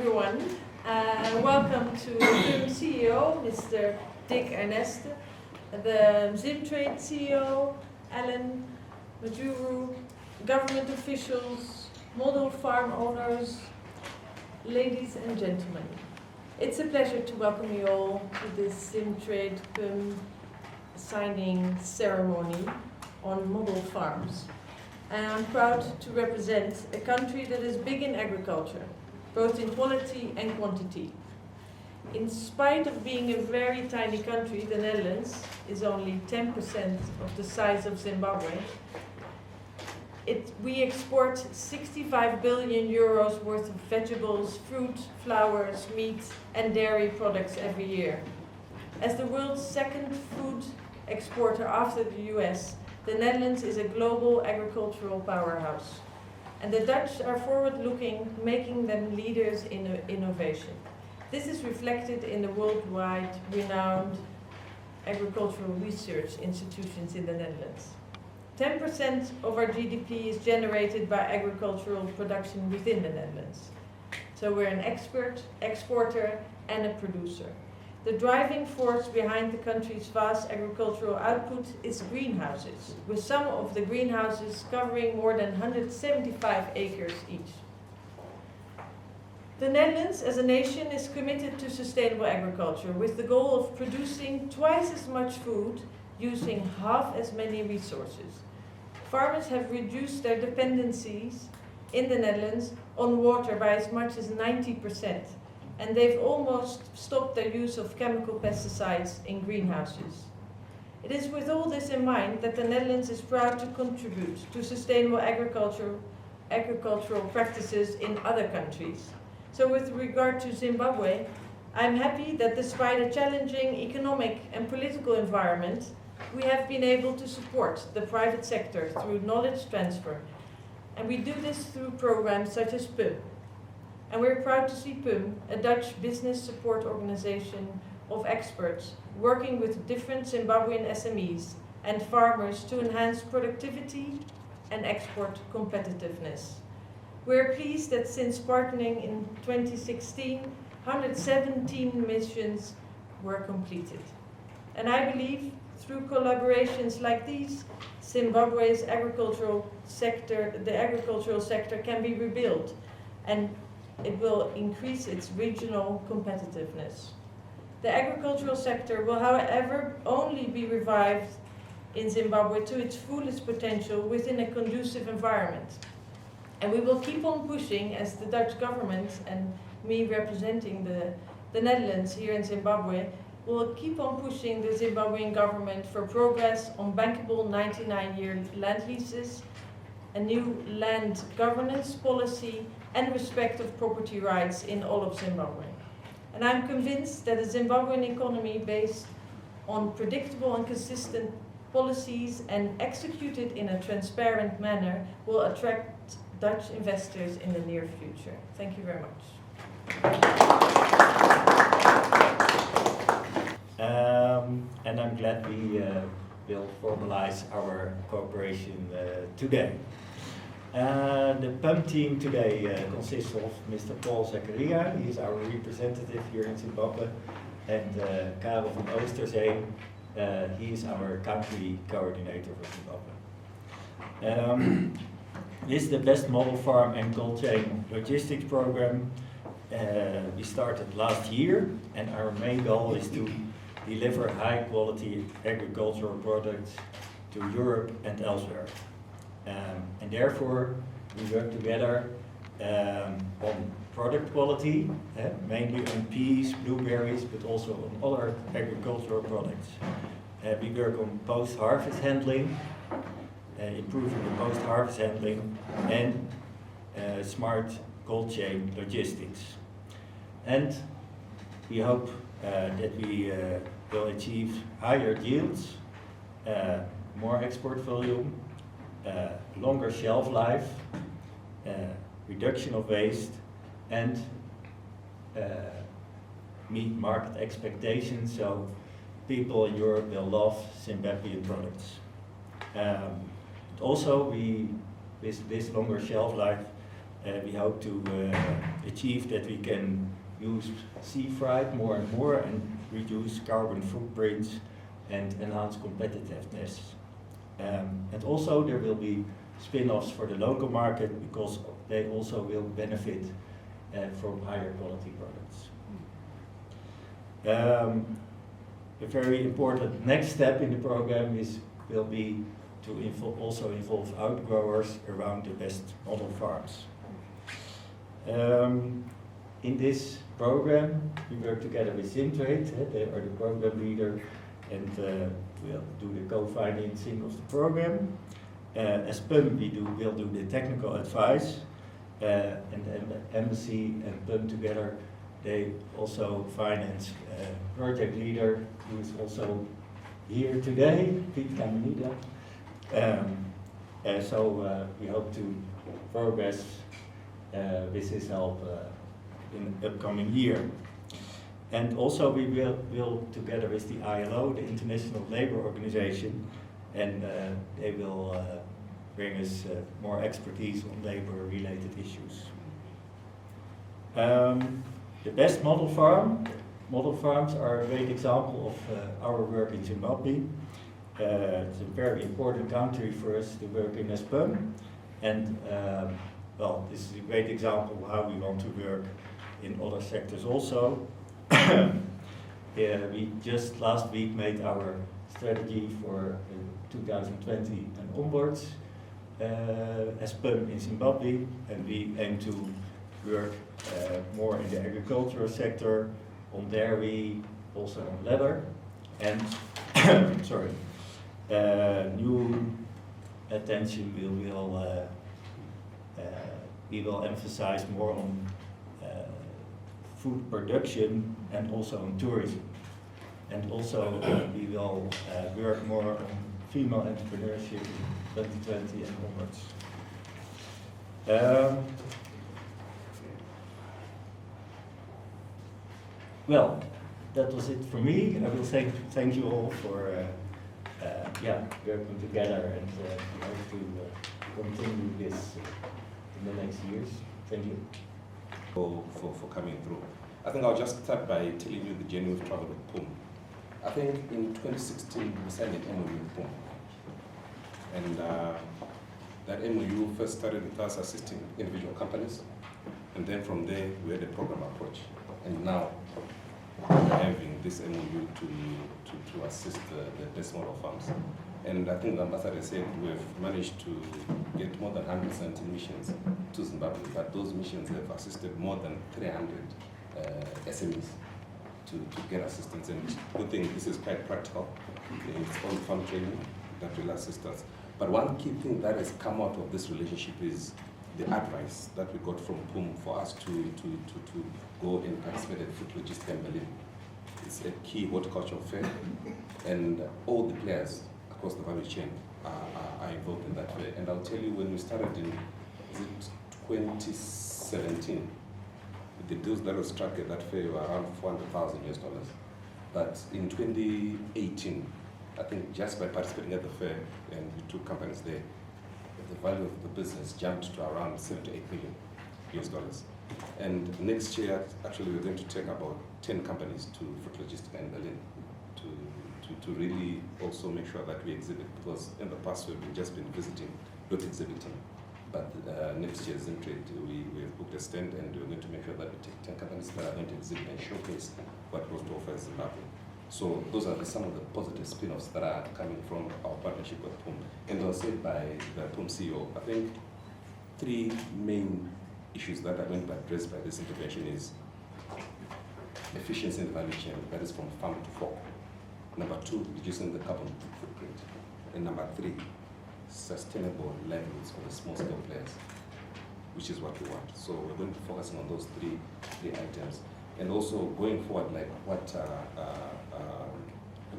everyone. Welcome to the CEO, Mr. Dick Erneste, the Zimtrade CEO, Alan Majuru, government officials, model farm owners, ladies and gentlemen. It's a pleasure to welcome you all to this Zimtrade signing ceremony on model farms. And I'm proud to represent a country that is big in agriculture, both in quality and quantity. In spite of being a very tiny country, the Netherlands is only 10% of the size of Zimbabwe. We export 65 billion euros worth of vegetables, fruit, flowers, meat and dairy products every year. As the world's second food exporter after the US, the Netherlands is a global agricultural powerhouse. And the Dutch are forward-looking, making them leaders in innovation. This is reflected in the worldwide renowned agricultural research institutions in the Netherlands. 10% of our GDP is generated by agricultural production within the Netherlands. So we're an exporter and a producer. The driving force behind the country's vast agricultural output is greenhouses, with some of the greenhouses covering more than 175 acres each. The Netherlands as a nation is committed to sustainable agriculture with the goal of producing twice as much food using half as many resources. Farmers have reduced their dependencies in the Netherlands on water by as much as 90%. And they've almost stopped their use of chemical pesticides in greenhouses. It is with all this in mind that the Netherlands is proud to contribute to sustainable agricultural practices in other countries. So with regard to Zimbabwe, I'm happy that despite a challenging economic and political environment, we have been able to support the private sector through knowledge transfer. And we do this through programs such as PUM. And we're proud to see PUM, a Dutch business support organization of experts, working with different Zimbabwean SMEs and farmers to enhance productivity and export competitiveness. We're pleased that since partnering in 2016, 117 missions were completed. And I believe through collaborations like these, Zimbabwe's the agricultural sector can be rebuilt, and it will increase its regional competitiveness. The agricultural sector will, however, only be revived in Zimbabwe to its fullest potential within a conducive environment. And we will keep on pushing, as the Dutch government and me representing the Netherlands here in Zimbabwe, will keep on pushing the Zimbabwean government for progress on bankable 99-year land leases, a new land governance policy, and respect of property rights in all of Zimbabwe. And I'm convinced that a Zimbabwean economy based on predictable and consistent policies and executed in a transparent manner will attract Dutch investors in the near future. Thank you very much. And I'm glad we will formalize our cooperation today. The PUM team today consists of Mr. Paul Zakaria, he is our representative here in Zimbabwe, and Karel van Oosterzee, he is our country coordinator for Zimbabwe. This is the best model farm and cold chain logistics program we started last year, and our main goal is to deliver high quality agricultural products to Europe and elsewhere. And therefore, we work together on product quality, mainly on peas, blueberries, but also on other agricultural products. We work on post-harvest handling, improving the post-harvest handling, and smart cold chain logistics. And we hope that we will achieve higher yields, more export volume, longer shelf life, reduction of waste, and meet market expectations, so people in Europe will love Zimbabwean products. Also, with this longer shelf life, We hope to achieve that we can use sea freight more and more and reduce carbon footprints and enhance competitiveness. And also there will be spin-offs for the local market because they also will benefit from higher quality products. A very important next step in the program will be to also involve outgrowers around the best model farms. In this program, we work together with Zintrade, they are the program leader, and we'll do the co-financing of the program. As PUM, we'll do the technical advice, and the embassy and PUM together, they also finance project leader, who is also here today, Piet Caminida. So we hope to progress with his help in the upcoming year. And also we will together with the ILO, the International Labour Organization, and they will bring us more expertise on labor-related issues. The best model farms are a great example of our work in Zimbabwe. It's a very important country for us to work in as PUM, and well, this is a great example of how we want to work in other sectors also. We just last week made our strategy for 2020 and onwards as PUM in Zimbabwe, and we aim to work more in the agricultural sector, on dairy, also on leather, and sorry, new attention we will emphasize more on food production and also on tourism. And also we will work more on female entrepreneurship in 2020 and onwards. Well, that was it for me. I will thank you all for working together, and we hope to continue this in the next years. Thank you. For coming through. I think I'll just start by telling you the journey we've traveled with PUM. I think in 2016 we signed an MOU with PUM, and that MOU first started with us assisting individual companies, and then from there we had a program approach, and now we're having this MOU to assist the best model farms. And I think the ambassador said we've managed to get more than 100 missions to Zimbabwe, but those missions have assisted more than 300 SMEs to get assistance. And good thing, this is quite practical. It's on farm training that will assist us. But one key thing that has come out of this relationship is the advice that we got from PUM for us to go and participate at Food Logistics in Berlin. It's a key horticultural fair, and all the players across the value chain are involved in that fair. And I'll tell you, when we started in 2017, the deals that were struck at that fair were around $400,000 US. But in 2018, I think just by participating at the fair, and we took companies there, the value of the business jumped to around $7 to $8 million US. And next year, actually, we're going to take about 10 companies to Food Logistics in Berlin to really also make sure that we exhibit, because in the past we've just been visiting, not exhibiting. But next year, Zintrade, we have booked a stand, and we're going to make sure that we take 10 companies that are going to exhibit and showcase what was to offer Zimbabwe. So those are some of the positive spin-offs that are coming from our partnership with PUM. And I was said by the PUM CEO, I think 3 main issues that are going to be addressed by this intervention is efficiency in the value chain, that is from farm to fork. Number 2, reducing the carbon footprint. And number 3, sustainable livelihoods for the small scale players, which is what we want. So we're going to be focusing on those three items. And also going forward, like what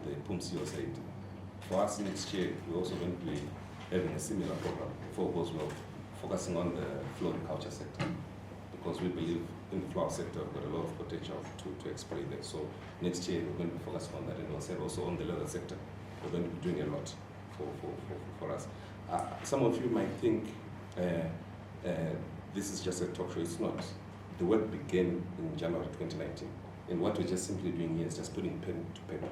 the PUM CEO said, for us next year, we're also going to be having a similar program, if all goes well, focusing on the floriculture sector, because we believe in the flower sector we've got a lot of potential to exploit there. So next year we're going to be focusing on that, and also on the leather sector. We're going to be doing a lot for us. Some of you might think this is just a talk show. It's not. The work began in January 2019. And what we're just simply doing here is just putting pen to paper.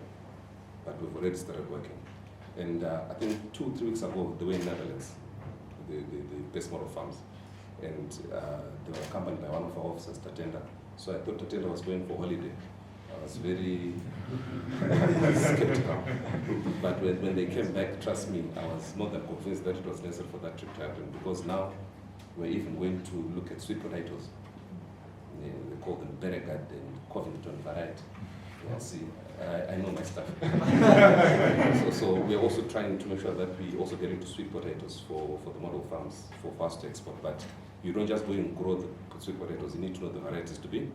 But we've already started working. And I think 2 or 3 weeks ago, they were in Netherlands, the best model farms. And they were accompanied by one of our officers, Tatenda. So I thought Tatenda was going for holiday. I was very skeptical. But when they came back, trust me, I was more than convinced that it was necessary for that trip to happen, because now we're even going to look at sweet potatoes. They call them Beregard and Covington variety. Yeah, see, I know my stuff. so we're also trying to make sure that we also get into sweet potatoes for the model farms for fast export. But you don't just go and grow the sweet potatoes. You need to know the varieties to be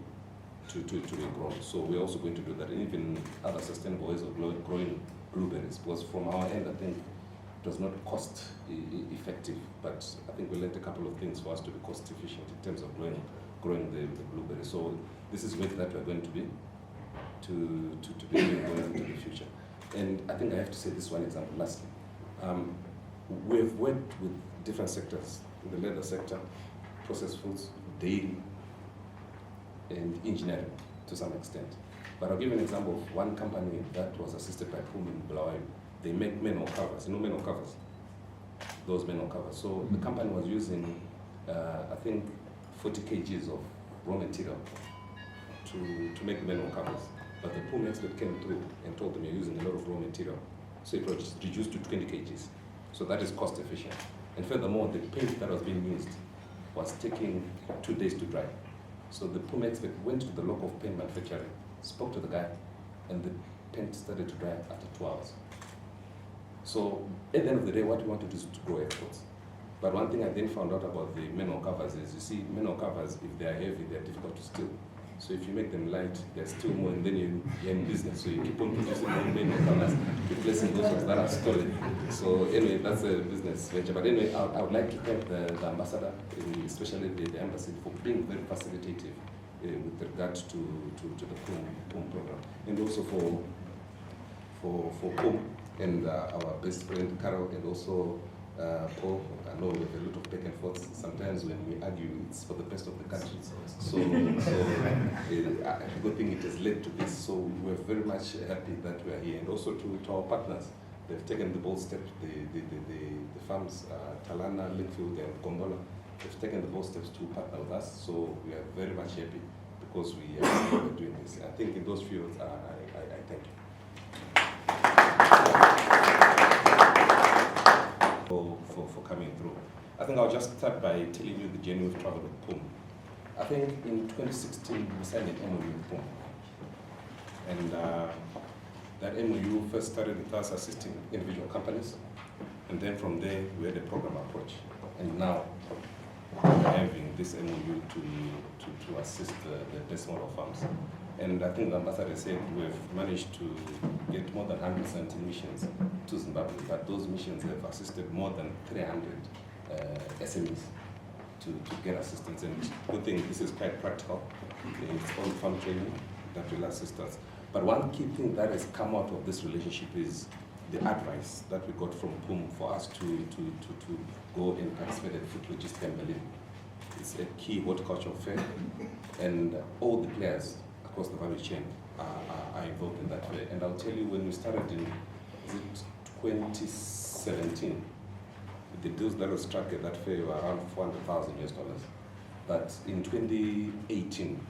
grown. So we're also going to do that, and even other sustainable ways of growing blueberries. Because from our end, I think it was not cost effective, but I think we learned a couple of things for us to be cost efficient in terms of growing the blueberries. So this is work that we're going to be doing going into the future. And I think I have to say this one example lastly. We've worked with different sectors, in the leather sector, processed foods, dairy, and engineering to some extent. But I'll give you an example of one company that was assisted by PUM in Bulawayo. They make manhole covers, manhole covers, those manhole covers. So the company was using, I think, 40 kgs of raw material to make the manhole covers. But the PUM expert came through and told them you're using a lot of raw material. So it was reduced to 20 kgs. So that is cost efficient. And furthermore, the paint that was being used was taking 2 days to dry. So the PUM expert went to the local paint manufacturer, spoke to the guy, and the paint started to dry after 2 hours. So at the end of the day, what we want to do is to grow exports. But one thing I then found out about the manhole covers is, you see, manhole covers, if they are heavy, they are difficult to steal. So if you make them light, they're still more, and then you're in business. So you keep on producing more manhole covers, replacing those ones that are stolen. So anyway, that's a business venture. But anyway, I would like to thank the ambassador, especially the embassy, for being very facilitative with regard to the PUM program, and also for PUM and our best friend Carol, and also Paul. I know we have a lot of back and forth. Sometimes when we argue, it's for the best of the country. So a good thing it has led to this. So we're very much happy that we are here. And also to our partners, they've taken the bold step. The farms, Talana, Linfield, and Gombola, they've taken the bold steps to partner with us. So we are very much happy because we are doing this. I think in those fields, I thank you. For coming through. I think I'll just start by telling you the journey we've traveled with PUM. I think in 2016 we signed an MOU with PUM. And that MOU first started with us assisting individual companies, and then from there we had a program approach. And now we're having this MOU to assist the best model farms. And I think the ambassador said we've managed to get more than 170 missions to Zimbabwe, but those missions have assisted more than 300 SMEs to get assistance. And good thing, this is quite practical. It's on farm training that will assist us. But one key thing that has come out of this relationship is the advice that we got from PUM for us to go and participate at Food Logistics in Berlin. It's a key horticultural fair, and all the players across the value chain are involved in that fair. And I'll tell you, when we started in 2017, the deals that were struck at that fair were around $400,000 US. But in 2018,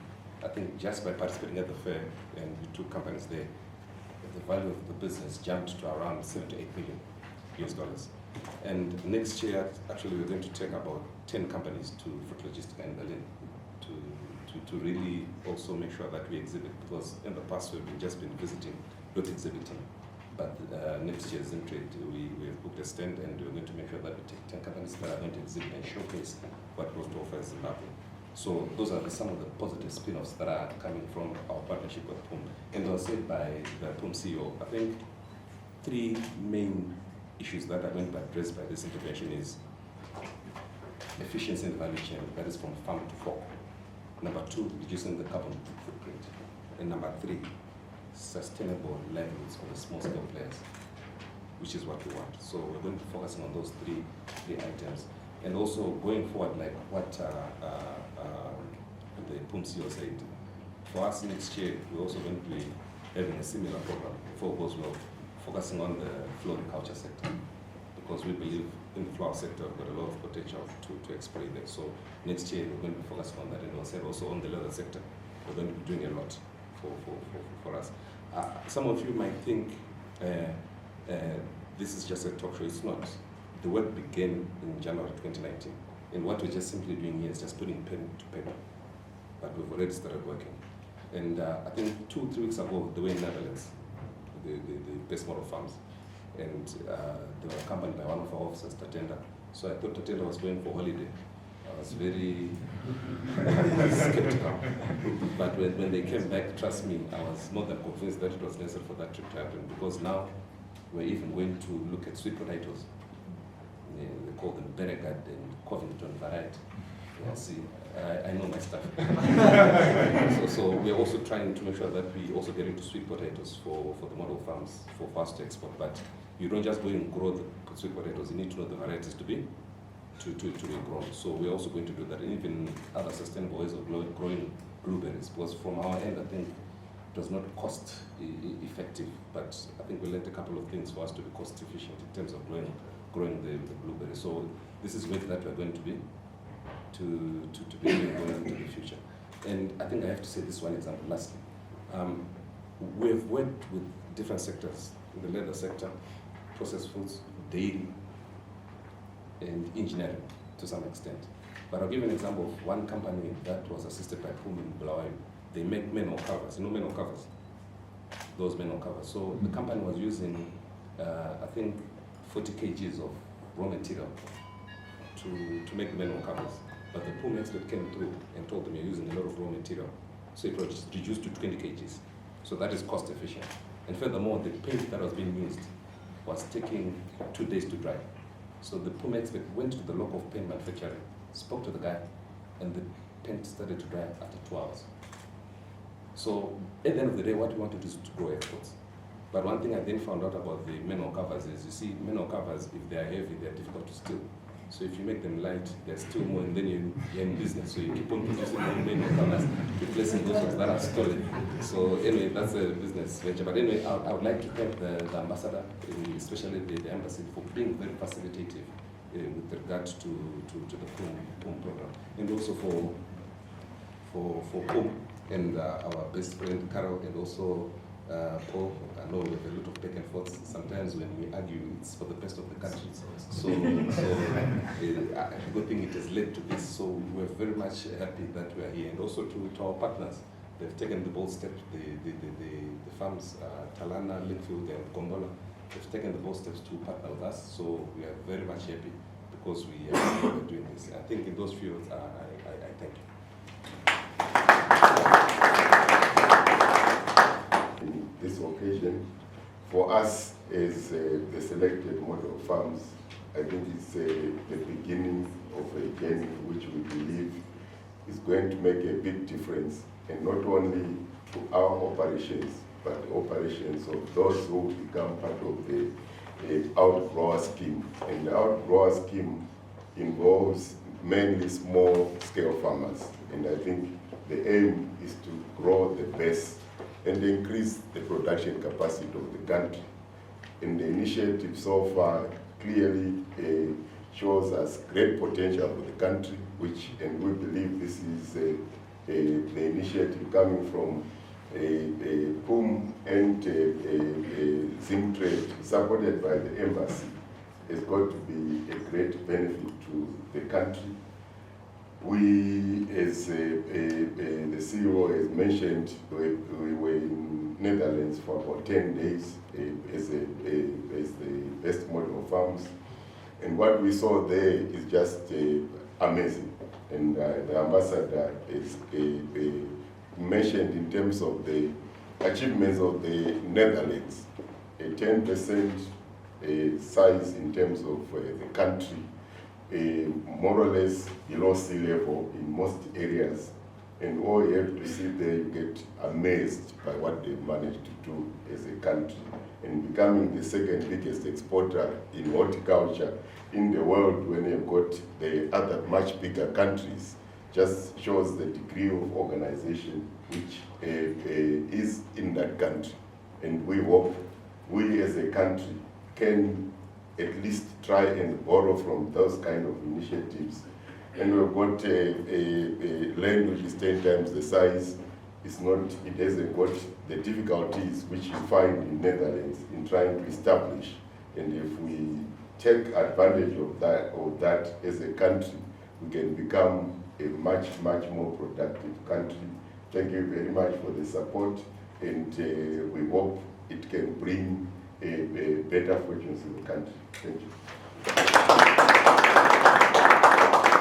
I think just by participating at the fair, and we took companies there, the value of the business jumped to around $7 to $8 million US. And next year, actually, we're going to take about 10 companies to Food Logistics in Berlin to really also make sure that we exhibit, because in the past we've just been visiting, not exhibiting. But next year's in trade, we have booked a stand, and we're going to make sure that we take 10 companies that are going to exhibit and showcase what we have to offer Zimbabwe. So those are some of the positive spin-offs that are coming from our partnership with PUM. And I was said by the PUM CEO, I think 3 main issues that are going to be addressed by this intervention is efficiency in the value chain, that is from farm to fork. Number 2, reducing the carbon footprint. And number 3, sustainable livelihoods for the small scale players, which is what we want. So we're going to be focusing on those three items. And also going forward, like what the PUM CEO said, for us next year, we're also going to be having a similar program for goes well, focusing on the floriculture sector, because we believe in the flower sector we've got a lot of potential to exploit there. So next year we're going to be focusing on that, and also on the leather sector, we're going to be doing a lot for us. Some of you might think this is just a talk show. It's not. The work began in January 2019, and what we're just simply doing here is just putting pen to paper, but we've already started working. And I think 2-3 weeks ago, they were in Netherlands, the best model farms, and they were accompanied by one of our officers, Tatenda. So I thought Tatenda was going for holiday. I was very skeptical. But when they came back, trust me, I was more than convinced that it was necessary for that trip to happen, because now we're even going to look at sweet potatoes. They call them Beregard and Covington variety. Yeah, see, I know my stuff. so we're also trying to make sure that we also get into sweet potatoes for the model farms for fast to export. But you don't just go and grow the sweet potatoes. You need to know the varieties to be grown. So we're also going to do that, and even other sustainable ways of growing blueberries. Because from our end, I think it was not cost effective, but I think we learned a couple of things for us to be cost efficient in terms of growing the blueberries. So this is work that we're going to be doing going into the future. And I think I have to say this one example lastly. We've worked with different sectors, in the leather sector, processed foods, dairy, and engineering to some extent. But I'll give you an example of one company that was assisted by PUM in Bulawayo. They make manhole covers, manhole covers, those manhole covers. So the company was using, I think, 40 kgs of raw material to make the manhole covers. But the PUM expert came through and told them you're using a lot of raw material. So it was reduced to 20 kgs. So that is cost efficient. And furthermore, the paint that was being used was taking 2 days to dry. So the PUM expert went to the local paint manufacturer, spoke to the guy, and the paint started to dry after 2 hours. So at the end of the day, what we want to do is to grow exports. But one thing I then found out about the manhole covers is, you see, manhole covers, if they are heavy, they are difficult to steal. So if you make them light, they're still more, and then you're in business. So you keep on producing more manhole covers, replacing those ones that are stolen. So anyway, that's a business venture. But anyway, I would like to thank the ambassador, especially the embassy, for being very facilitative with regard to the PUM program, and also for PUM and our best friend Carol, and also Paul. I know we have a lot of back and forth. Sometimes when we argue, it's for the best of the country. So a good thing it has led to this. So we're very much happy that we are here. And also to our partners, they've taken the bold step. The farms, Talana, Linfield, and Gombola, they've taken the bold steps to partner with us. So we are very much happy because we are doing this. I think in those fields, I thank you. In this occasion, for us as the selected model farms, I think it's the beginning of a journey which we believe is going to make a big difference, and not only to our operations, but the operations of those who become part of the outgrower scheme. And the outgrower scheme involves mainly small-scale farmers, and I think the aim is to grow the best and increase the production capacity of the country. And the initiative so far clearly shows us great potential for the country, and we believe this is the initiative coming from PUM and Zimtrade, supported by the embassy, is going to be a great benefit to the country. We, as the CEO has mentioned, we were in Netherlands for about 10 days as the best model farms. And what we saw there is just amazing. And the ambassador is mentioned in terms of the achievements of the Netherlands, a 10% size in terms of the country, more or less below sea level in most areas. And all you have to see there, you get amazed by what they've managed to do as a country. And becoming the second biggest exporter in horticulture in the world when you've got the other much bigger countries just shows the degree of organization which is in that country. And we hope we as a country can at least try and borrow from those kind of initiatives. And we've got a land which is 10 times the size. It hasn't got the difficulties which you find in Netherlands in trying to establish. And if we take advantage of that as a country, we can become a much, much more productive country. Thank you very much for the support, and we hope it can bring a better fortunes in the country. Thank you.